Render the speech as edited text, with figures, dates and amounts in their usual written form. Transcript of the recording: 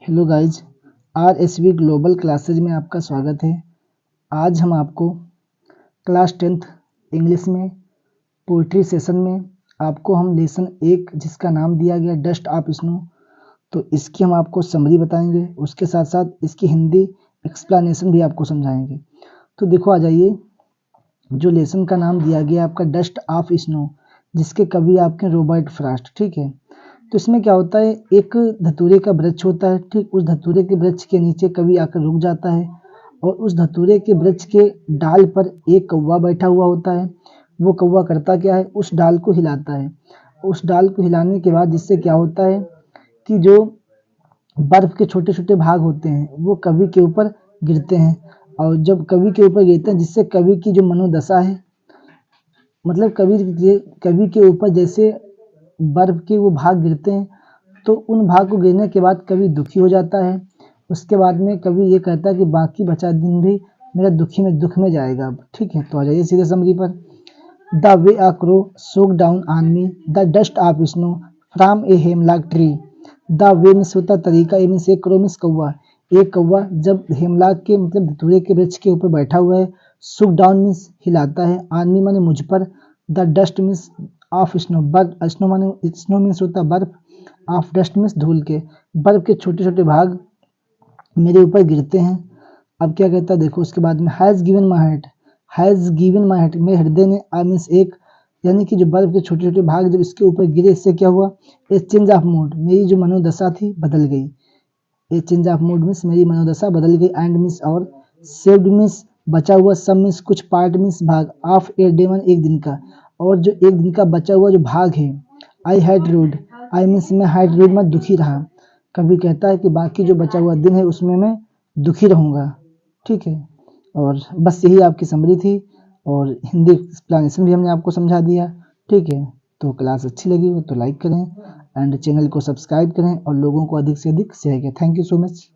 Hello guys, RSV global classes में आपका स्वागत है। आज हम आपको क्लास 10th इंग्लिश में पोइट्री सेशन में आपको हम लेसन 1 जिसका नाम दिया गया डस्ट ऑफ स्नो, तो इसकी हम आपको समरी बताएंगे। उसके साथ साथ इसकी हिंदी एक्सप्लेनेशन भी आपको समझाएंगे। तो देखो, आ जाइए। जो लेसन का नाम दिया गया आपका डस्ट ऑफ स्नो, जिसके कवि आपके रॉबर्ट फ्रॉस्ट, ठीक है। तो इसमें क्या होता है, एक धतूरे का वृक्ष होता है, ठीक। उस धतूरे के वृक्ष के नीचे कवि आकर रुक जाता है और उस धतूरे के वृक्ष के डाल पर एक कौवा बैठा हुआ होता है। वो कौवा करता क्या है, उस डाल को हिलाता है। उस डाल को हिलाने के बाद जिससे क्या होता है कि जो बर्फ के छोटे छोटे भाग होते हैं वो कवि के ऊपर गिरते हैं। और जब कवि के ऊपर गिरते हैं, जिससे कवि की जो मनोदशा है, मतलब कवि के ऊपर जैसे बर्फ के वो भाग गिरते हैं, तो उन भाग को गिरने के बाद कवि दुखी हो जाता है। उसके बाद में कवि ये कहता है कि बाकी बचा दिन भी मेरा दुख में जाएगा अब, ठीक है। तो आ जाइए सीधे समरी पर। The way a crow soak down on me the dust of snow from a hemlock tree. The way means होता तरीका, ए मीन्स एक क्रो मीन्स कौवा। एक कौवा जब हेमलॉक के मतलब धतूरे के वृक्ष के ऊपर बैठा हुआ है, सुक डाउन मीन्स हिलाता है, ऑन मी माने मुझ पर, the dust means of snow, बर्फ, स्नो माने स्नो मीन्स होता बर्फ, ऑफ डस्ट मीन्स धूल के, बर्फ के छोटे छोटे भाग मेरे ऊपर गिरते हैं। अब क्या कहता है देखो, उसके बाद में has given my heart, has given my heart, मेरे हृदय ने, आई मीन्स एक, यानी कि जो बर्फ के छोटे छोटे भाग जब इसके ऊपर गिरे, इससे क्या हुआ, ए चेंज ऑफ मूड, मेरी जो मनोदशा थी बदल गई। ए चेंज ऑफ मूड मीन्स मेरी मनोदशा बदल गई। एंड मीन्स और, सेव्ड मीन्स बचा हुआ, सम मीन्स कुछ, पार्ट मीन्स भाग, ऑफ ए डे मीन्स एक दिन का, और जो एक दिन का बचा हुआ जो भाग है, I had rude, I means मैं हैड रूड में दुखी रहा। कभी कहता है कि बाकी जो बचा हुआ दिन है उसमें मैं दुखी रहूँगा, ठीक है। और बस यही आपकी समरी थी, और हिंदी एक्सप्लेनेशन भी हमने आपको समझा दिया, ठीक है। तो क्लास अच्छी लगी हो तो लाइक करें एंड चैनल को सब्सक्राइब करें और लोगों को अधिक से अधिक शेयर करें। Thank you so much.